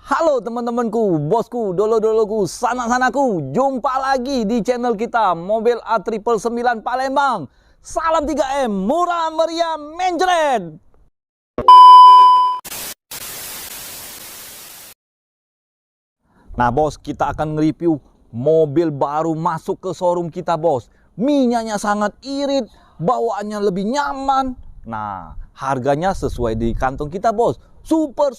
Halo teman-temanku, bosku, dolo-doloku, sanak-sanaku. Jumpa lagi di channel kita Mobil A999 Palembang. Salam 3M, murah meriah menjret. Nah bos, kita akan nge-review mobil baru masuk ke showroom kita bos. Minyaknya sangat irit, bawaannya lebih nyaman. Nah, harganya sesuai di kantong kita bos. Super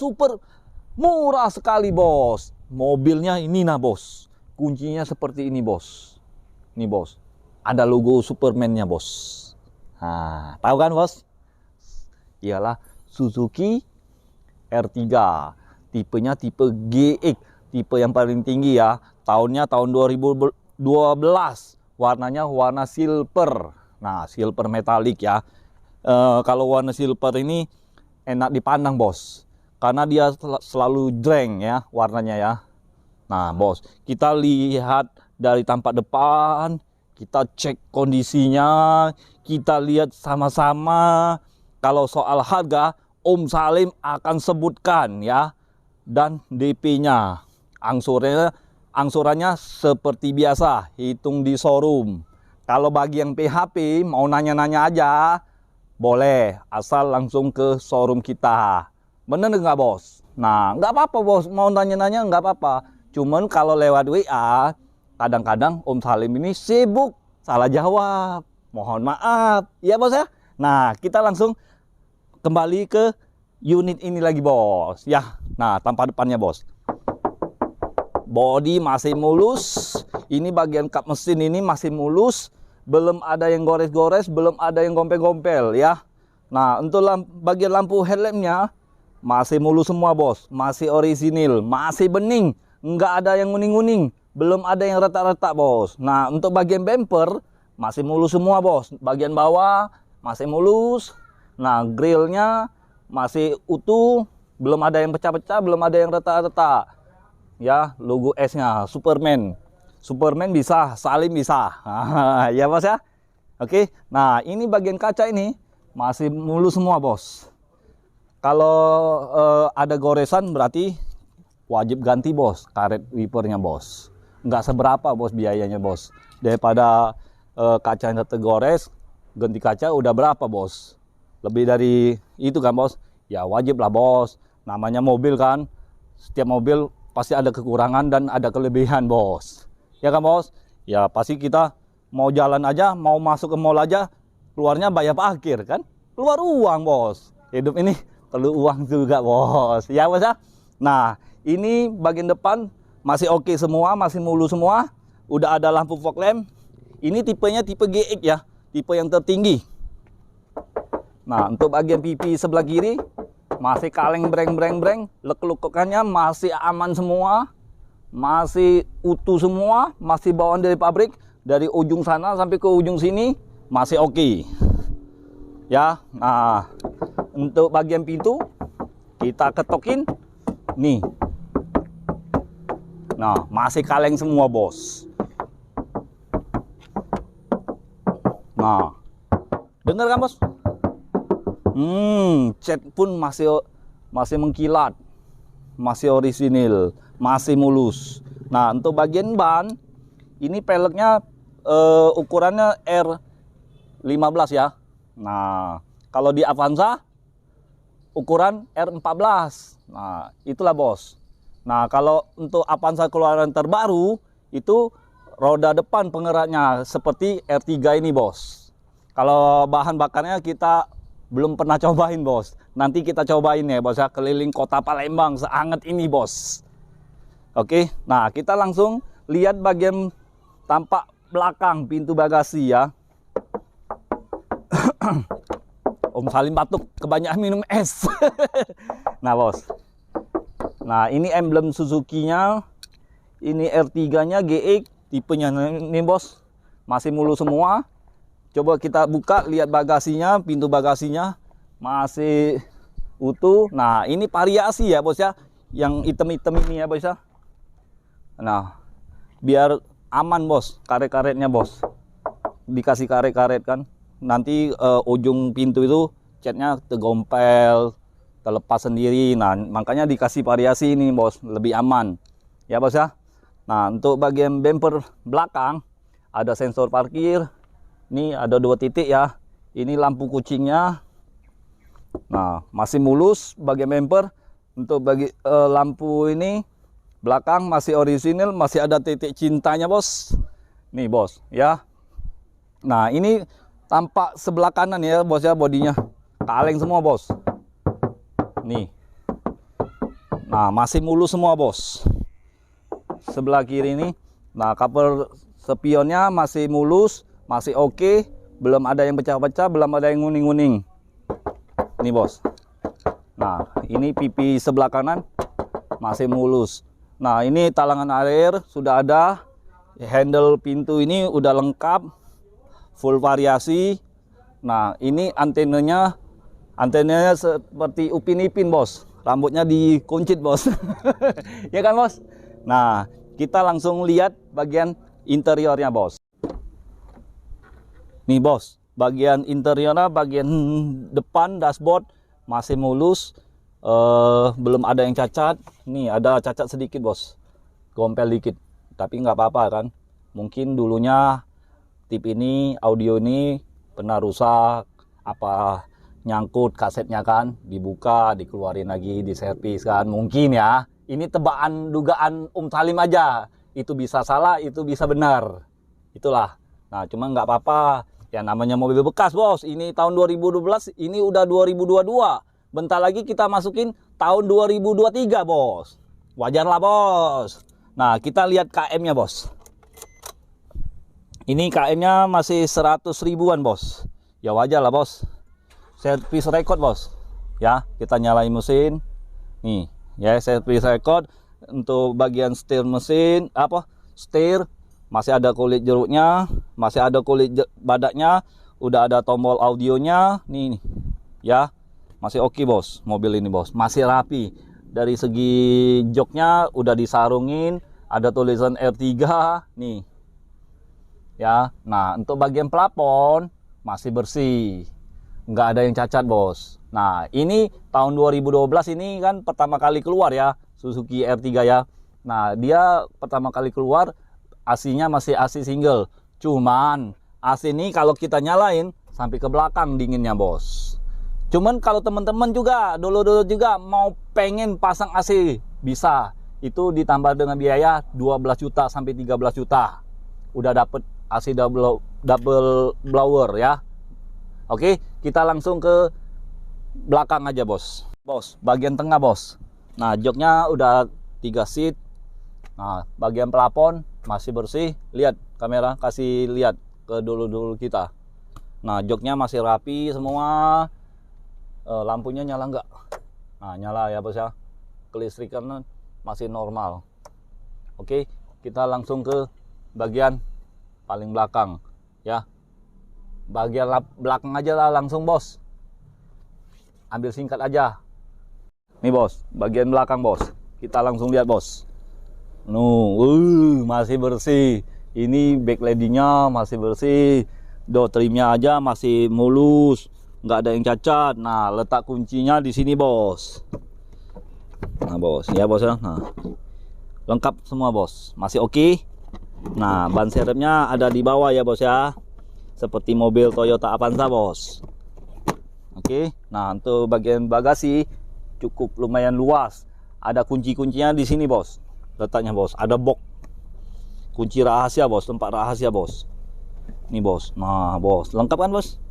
murah sekali bos. Mobilnya ini nah bos. Kuncinya seperti ini bos. Ini bos. Ada logo Superman-nya bos. Nah, tahu kan bos? Ialah Suzuki R3. Tipenya tipe GX. Tipe yang paling tinggi ya. Tahunnya tahun 2012. Warnanya warna silver. Nah, silver metalik ya. Kalau warna silver ini enak dipandang bos. Karena dia selalu jreng ya warnanya ya. Nah bos, kita lihat dari tampak depan, kita cek kondisinya, kita lihat sama-sama. Kalau soal harga, Om Salim akan sebutkan ya. Dan DP-nya, angsurannya seperti biasa, hitung di showroom. Kalau bagi yang PHP mau nanya-nanya aja, boleh, asal langsung ke showroom kita. Bener nggak bos? Nah, nggak apa-apa bos, mau nanya-nanya nggak apa-apa. Cuman kalau lewat WA, kadang-kadang Om Salim ini sibuk, salah jawab. Mohon maaf, ya bos ya. Nah, kita langsung kembali ke unit ini lagi bos. Ya, nah tampak depannya bos. Bodi masih mulus. Ini bagian kap mesin ini masih mulus. Belum ada yang gores-gores, belum ada yang gompel-gompel ya. Nah, untuk bagian lampu headlampnya masih mulus semua bos, masih orisinil, masih bening, nggak ada yang nguning-nguning, belum ada yang retak-retak bos. Nah untuk bagian bumper masih mulus semua bos, bagian bawah masih mulus. Nah grillnya masih utuh, belum ada yang pecah-pecah, belum ada yang retak-retak. Ya logo S-nya Superman, Superman bisa, Salim bisa, ya bos ya. Oke, nah ini bagian kaca ini masih mulus semua bos. Kalau ada goresan berarti wajib ganti bos, karet wipernya bos. Nggak seberapa bos biayanya bos. Daripada kacanya tergores, ganti kaca udah berapa bos? Lebih dari itu kan bos? Ya wajib lah bos. Namanya mobil kan, setiap mobil pasti ada kekurangan dan ada kelebihan bos. Ya kan bos? Ya pasti kita mau jalan aja, mau masuk ke mall aja, keluarnya bayar parkir kan? Keluar uang bos. Hidup ini perlu uang juga bos, ya bos ya. Nah ini bagian depan masih oke semua, masih mulus semua. Udah ada lampu fog lamp. Ini tipenya tipe GX ya, tipe yang tertinggi. Nah untuk bagian pipi sebelah kiri masih kaleng breng, lek-lekukannya masih aman semua, masih utuh semua, masih bawaan dari pabrik, dari ujung sana sampai ke ujung sini masih oke. Ya, nah untuk bagian pintu kita ketokin nih. Nah, masih kaleng semua, bos. Nah, dengar kan, bos? Cat pun masih mengkilat. Masih orisinil, masih mulus. Nah, untuk bagian ban ini peleknya ukurannya R15 ya. Nah, kalau di Avanza ukuran R14. Nah, itulah bos. Nah, kalau untuk Avanza keluaran terbaru itu roda depan penggeraknya seperti R3 ini bos. Kalau bahan bakarnya kita belum pernah cobain bos. Nanti kita cobain ya bos ya, keliling kota Palembang seanget ini bos. Oke, nah kita langsung lihat bagian tampak belakang pintu bagasi ya. Om Salim batuk, kebanyakan minum es. Nah bos, nah ini emblem Suzuki-nya, ini R3-nya GX, tipenya ini bos, masih mulus semua. Coba kita buka, lihat bagasinya, pintu bagasinya masih utuh. Nah ini variasi ya bos ya, yang hitam-hitam ini ya bos ya. Nah biar aman bos, karet-karetnya bos, dikasih karet-karet kan. Nanti ujung pintu itu catnya tergompel, terlepas sendiri. Nah, makanya dikasih variasi ini bos, lebih aman ya bos ya. Nah, untuk bagian bumper belakang ada sensor parkir. Ini ada 2 titik ya. Ini lampu kucingnya. Nah, masih mulus bagian bumper. Untuk lampu ini belakang masih orisinil, masih ada titik cintanya bos. Nih bos ya. Nah, ini tampak sebelah kanan ya bos ya, bodinya kaleng semua bos. Nih. Nah, masih mulus semua bos. Sebelah kiri ini, nah cover spionnya masih mulus, masih oke, belum ada yang pecah-pecah, belum ada yang nguning-nguning. Ini bos. Nah, ini pipi sebelah kanan masih mulus. Nah, ini talangan air sudah ada, handle pintu ini udah lengkap, full variasi. Nah, ini antenanya seperti Upin Ipin bos, rambutnya dikuncit bos. Ya kan bos. Nah, kita langsung lihat bagian interiornya bos. Nih bos, bagian interiornya, bagian depan dashboard masih mulus, belum ada yang cacat. Nih ada cacat sedikit bos, gompel dikit, tapi nggak apa-apa kan. Mungkin dulunya tip ini, audio ini pernah rusak, apa nyangkut kasetnya kan, dibuka, dikeluarin lagi, diservis kan, mungkin ya. Ini tebakan dugaan Salim aja. Itu bisa salah, itu bisa benar. Itulah. Nah, cuma nggak apa-apa. Ya namanya mobil bekas, bos. Ini tahun 2012, ini udah 2022. Bentar lagi kita masukin tahun 2023, bos. Wajar lah, bos. Nah, kita lihat KM-nya, bos. Ini KM-nya masih 100 ribuan, bos. Ya wajar lah, bos. Servis record, bos. Ya, kita nyalain mesin. Nih. Ya, servis record. Untuk bagian setir mesin, setir masih ada kulit jeruknya, masih ada kulit badaknya, udah ada tombol audionya. Nih ya, masih oke bos, mobil ini bos, masih rapi. Dari segi joknya udah disarungin, ada tulisan R3 nih ya. Nah, untuk bagian plafon masih bersih, nggak ada yang cacat bos. Nah, ini tahun 2012 ini kan pertama kali keluar ya, Suzuki R3 ya. Nah, dia pertama kali keluar AC-nya masih AC single. Cuman AC ini kalau kita nyalain sampai ke belakang dinginnya bos. Cuman kalau teman-teman juga dulu juga mau pengen pasang AC, bisa. Itu ditambah dengan biaya 12 juta sampai 13 juta. Udah dapet AC double blower ya. Oke, kita langsung ke belakang aja bos. Bos, bagian tengah bos. Nah, joknya udah 3 seat. Nah, bagian plafon masih bersih. Lihat kamera, kasih lihat ke dulu kita. Nah, joknya masih rapi semua. Lampunya nyala nggak? Nah, nyala ya bos ya. Kelistrikan masih normal. Oke, kita langsung ke bagian paling belakang ya. Bagian belakang aja lah langsung bos. Ambil singkat aja. Nih bos, bagian belakang bos. Kita langsung lihat bos. Masih bersih. Ini backlightingnya masih bersih. Door trimnya aja masih mulus, nggak ada yang cacat. Nah, letak kuncinya di sini bos. Nah bos, ya bos ya. Nah, lengkap semua bos, masih oke. Nah, ban serepnya ada di bawah ya bos ya, seperti mobil Toyota Avanza bos. Oke, nah untuk bagian bagasi cukup lumayan luas. Ada kunci-kuncinya di sini bos, letaknya bos. Ada box kunci rahasia bos, tempat rahasia bos. Nih bos, nah bos, lengkap kan bos.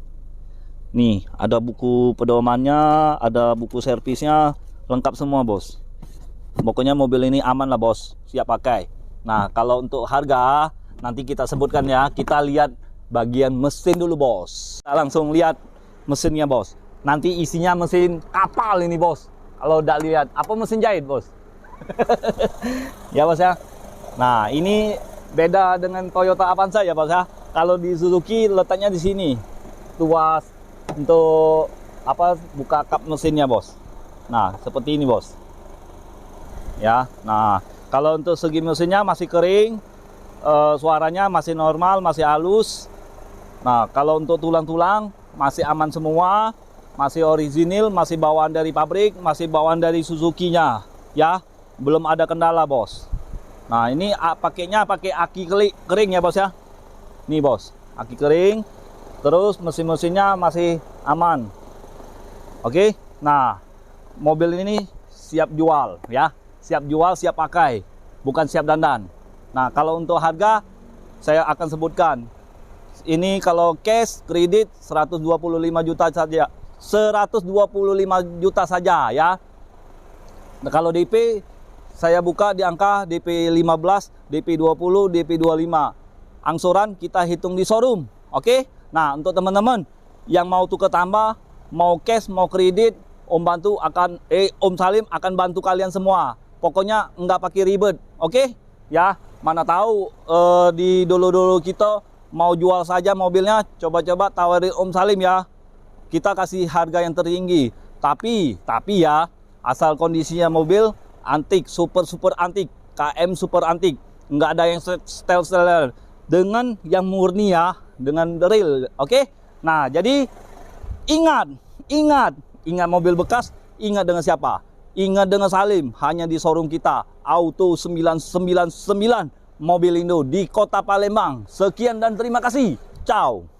Nih ada buku pedomannya, ada buku servisnya, lengkap semua bos. Pokoknya mobil ini aman lah bos, siap pakai. Nah, kalau untuk harga nanti kita sebutkan ya. Kita lihat bagian mesin dulu bos. Kita langsung lihat mesinnya bos. Nanti isinya mesin kapal ini bos. Kalau udah lihat, apa mesin jahit bos? Ya bos ya. Nah, ini beda dengan Toyota Avanza ya bos ya. Kalau di Suzuki letaknya di sini. Tuas untuk apa, buka kap mesinnya bos. Nah, seperti ini bos. Ya. Nah, kalau untuk segi mesinnya masih kering, suaranya masih normal, masih halus. Nah, kalau untuk tulang-tulang masih aman semua. masih orisinil, masih bawaan dari pabrik, masih bawaan dari Suzuki-nya, ya. Belum ada kendala, Bos. Nah, ini pakainya pakai aki kering ya, Bos ya. Nih, Bos, aki kering. Terus mesin-mesinnya masih aman. Oke. Nah, mobil ini siap jual ya. Siap jual, siap pakai, bukan siap dandan. Nah, kalau untuk harga saya akan sebutkan. Ini kalau cash kredit 125 juta saja. 125 juta saja ya. Nah, kalau DP saya buka di angka DP 15, DP 20, DP 25. Angsuran kita hitung di showroom. Oke? Nah, untuk teman-teman yang mau tukar tambah, mau cash, mau kredit, Om Salim akan bantu kalian semua. Pokoknya nggak pakai ribet. Oke? Ya, mana tahu di dulu-dulu kita mau jual saja mobilnya, coba-coba tawarin Om Salim ya. Kita kasih harga yang tertinggi. Tapi ya, asal kondisinya mobil antik, super antik, KM super antik, nggak ada yang style dengan yang murni ya, dengan real. Oke? Nah, jadi ingat mobil bekas, ingat dengan siapa? Ingat dengan Salim, hanya di showroom kita, Auto 999 Mobilindo di Kota Palembang. Sekian dan terima kasih. Ciao.